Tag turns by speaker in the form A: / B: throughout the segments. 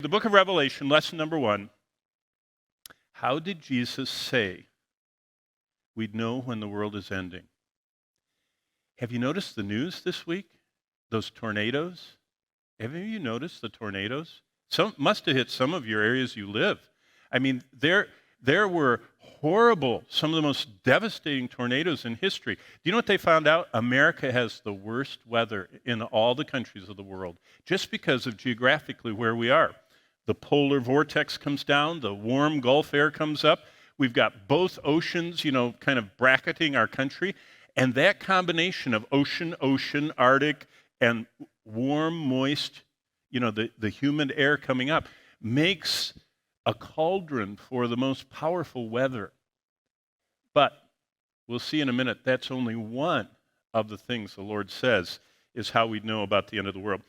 A: The book of Revelation, lesson number 1. How did Jesus say we'd know when the world is ending? Have you noticed the news this week? Those tornadoes? Have any of you noticed the tornadoes? Some must have hit some of your areas you live. I mean, there were horrible, some of the most devastating tornadoes in history. Do you know what they found out? America has the worst weather in all the countries of the world, just because of geographically where we are. The polar vortex comes down, the warm Gulf air comes up. We've got both oceans, kind of bracketing our country. And that combination of ocean, Arctic, and warm, moist, the humid air coming up makes a cauldron for the most powerful weather. But we'll see in a minute, that's only one of the things the Lord says is how we know about the end of the world.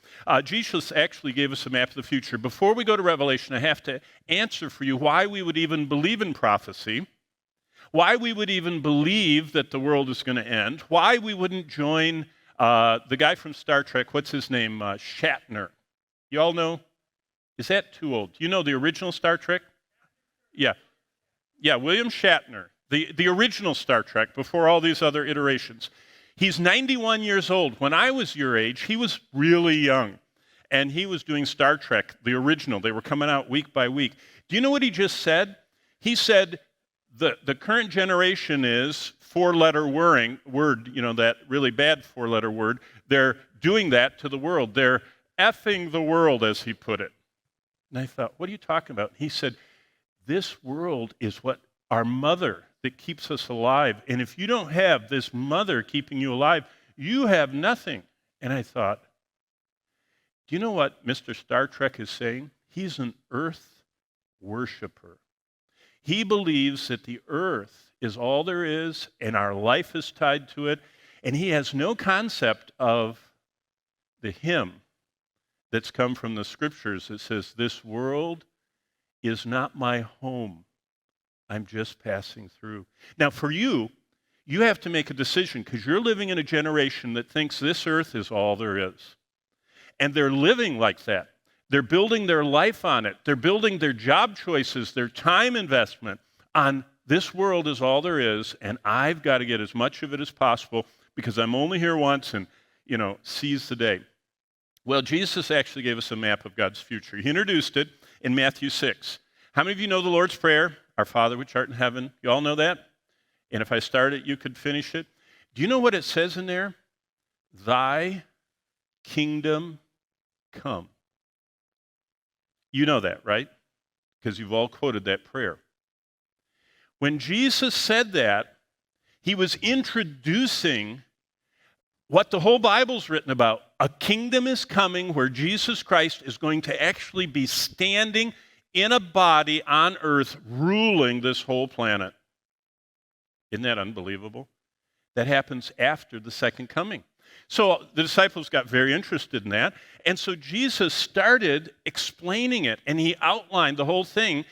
A: Jesus actually gave us a map of the future. Before we go to Revelation, I have to answer for you why we would even believe in prophecy, why we would even believe that the world is going to end, why we wouldn't join the guy from Star Trek, what's his name, Shatner. You all know? Is that too old? You know the original Star Trek? Yeah, William Shatner, the original Star Trek, before all these other iterations. He's 91 years old. When I was your age, he was really young. And he was doing Star Trek, the original. They were coming out week by week. Do you know what he just said? He said the current generation is four-letter word, that really bad four-letter word. They're doing that to the world. They're effing the world, as he put it. And I thought, what are you talking about? He said, this world is what our mother that keeps us alive. And if you don't have this mother keeping you alive, you have nothing. And I thought, do you know what Mr. Star Trek is saying? He's an earth worshiper. He believes that the earth is all there is and our life is tied to it. And he has no concept of the hymn that's come from the scriptures that says, this world is not my home. I'm just passing through. Now, for you have to make a decision because you're living in a generation that thinks this earth is all there is. And they're living like that. They're building their life on it. They're building their job choices, their time investment on this world is all there is, and I've got to get as much of it as possible because I'm only here once and, seize the day. Well, Jesus actually gave us a map of God's future. He introduced it in Matthew 6. How many of you know the Lord's Prayer? Our Father which art in heaven. You all know that? And if I start it, you could finish it. Do you know what it says in there? Thy kingdom come. You know that, right? Because you've all quoted that prayer. When Jesus said that, he was introducing what the whole Bible's written about. A kingdom is coming where Jesus Christ is going to actually be standing in a body on earth ruling this whole planet. Isn't that unbelievable? That happens after the second coming. So the disciples got very interested in that. And so Jesus started explaining it, and he outlined the whole thing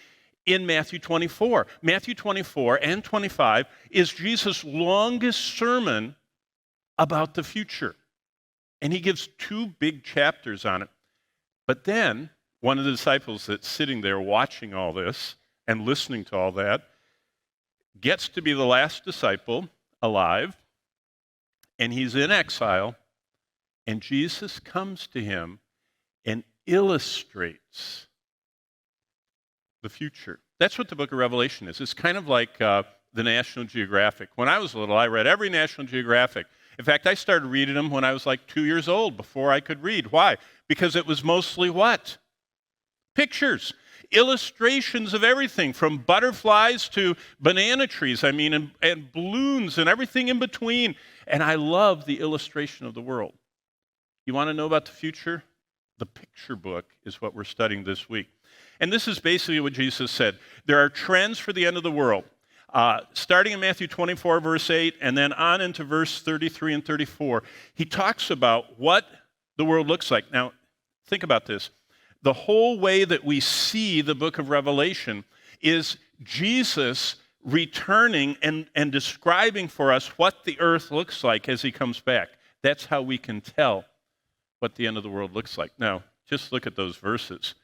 A: in Matthew 24. Matthew 24 and 25 is Jesus' longest sermon about the future. And he gives 2 big chapters on it. But then one of the disciples that's sitting there watching all this and listening to all that gets to be the last disciple alive, and he's in exile, and Jesus comes to him and illustrates the future. That's what the book of Revelation is. It's kind of like the National Geographic. When I was little, I read every National Geographic. In fact, I started reading them when I was like 2 years old, before I could read. Why? Because it was mostly what? Pictures, illustrations of everything, from butterflies to banana trees, and balloons and everything in between. And I love the illustration of the world. You want to know about the future? The picture book is what we're studying this week. And this is basically what Jesus said. There are trends for the end of the world. Starting in Matthew 24, verse 8, and then on into verse 33 and 34, he talks about what the world looks like. Now, think about this. The whole way that we see the book of Revelation is Jesus returning and describing for us what the earth looks like as he comes back. That's how we can tell what the end of the world looks like. Now, just look at those verses.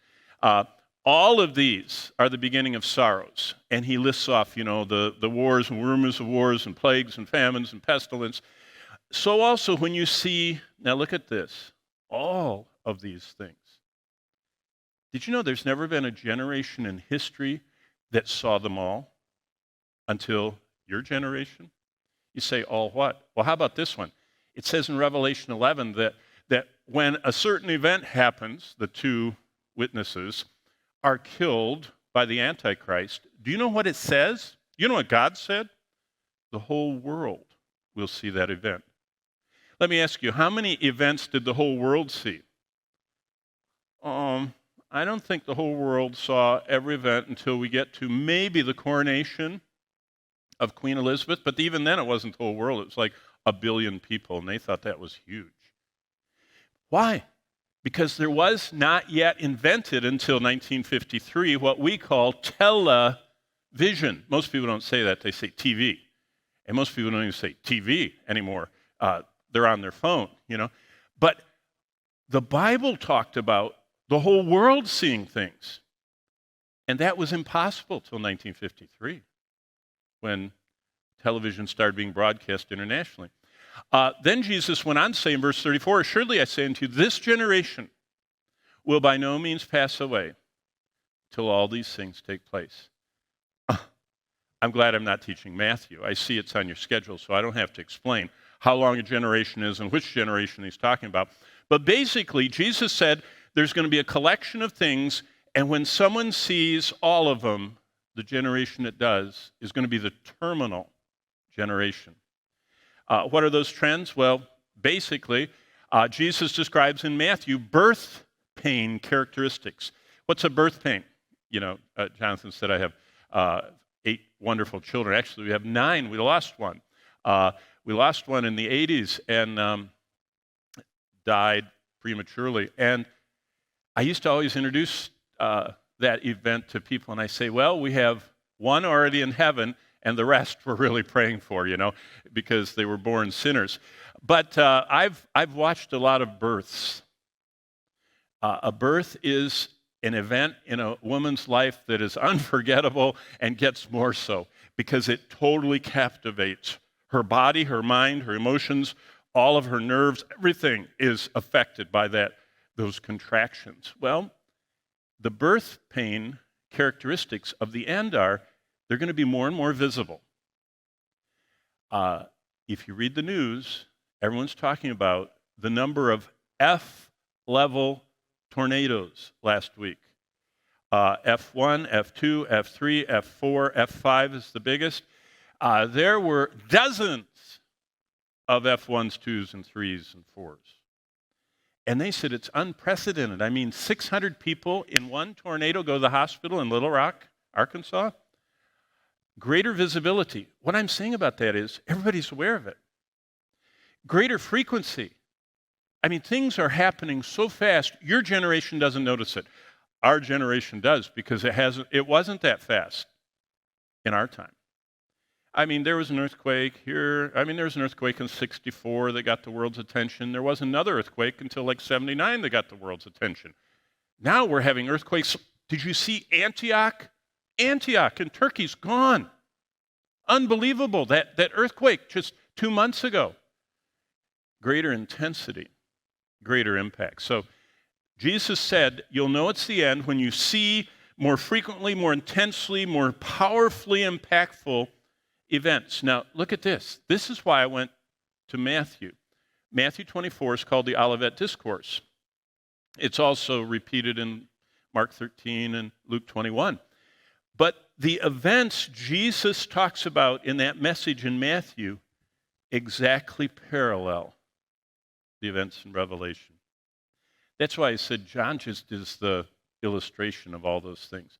A: Uh, all of these are the beginning of sorrows. And he lists off, the wars and rumors of wars and plagues and famines and pestilence. So also when you see, now look at this, all of these things. Did you know there's never been a generation in history that saw them all until your generation? You say, all what? Well, how about this one? It says in Revelation 11 that when a certain event happens, the two witnesses are killed by the Antichrist. Do you know what it says? You know what God said? The whole world will see that event. Let me ask you, how many events did the whole world see? I don't think the whole world saw every event until we get to maybe the coronation of Queen Elizabeth, but even then it wasn't the whole world. It was like 1 billion people, and they thought that was huge. Why? Because there was not yet invented until 1953 what we call television. Most people don't say that, they say TV. And most people don't even say TV anymore. They're on their phone, But the Bible talked about the whole world seeing things. And that was impossible till 1953, when television started being broadcast internationally. Then Jesus went on to say in verse 34, "Assuredly I say unto you, this generation will by no means pass away till all these things take place." I'm glad I'm not teaching Matthew. I see it's on your schedule, so I don't have to explain how long a generation is and which generation he's talking about. But basically, Jesus said there's going to be a collection of things, and when someone sees all of them, the generation it does is going to be the terminal generation. What are those trends? Well, basically, Jesus describes in Matthew birth pain characteristics. What's a birth pain? Jonathan said I have 8 wonderful children. Actually, we have 9. We lost one. We lost one in the 80s and died prematurely. And I used to always introduce that event to people, and I say, well, we have one already in heaven, and the rest we're really praying for, because they were born sinners. But I've watched a lot of births. A birth is an event in a woman's life that is unforgettable and gets more so because it totally captivates her body, her mind, her emotions, all of her nerves. Everything is affected by those contractions. Well, the birth pain characteristics of the end are they're going to be more and more visible. If you read the news, everyone's talking about the number of F-level tornadoes last week. F1, F2, F3, F4, F5 is the biggest. There were dozens of F1s, 2s, and 3s, and 4s. And they said it's unprecedented. I mean, 600 people in one tornado go to the hospital in Little Rock, Arkansas. Greater visibility. What I'm saying about that is everybody's aware of it. Greater frequency. I mean, things are happening so fast, your generation doesn't notice it. Our generation does because it wasn't that fast in our time. I mean, there was an earthquake here. There was an earthquake in 64 that got the world's attention. There was another earthquake until like 79 that got the world's attention. Now we're having earthquakes. Did you see Antioch? Antioch in Turkey's gone. Unbelievable, that earthquake just 2 months ago. Greater intensity, greater impact. So Jesus said, you'll know it's the end when you see more frequently, more intensely, more powerfully impactful events. Now, look at this. This is why I went to Matthew. Matthew 24 is called the Olivet Discourse. It's also repeated in Mark 13 and Luke 21. But the events Jesus talks about in that message in Matthew exactly parallel the events in Revelation. That's why I said John just is the illustration of all those things.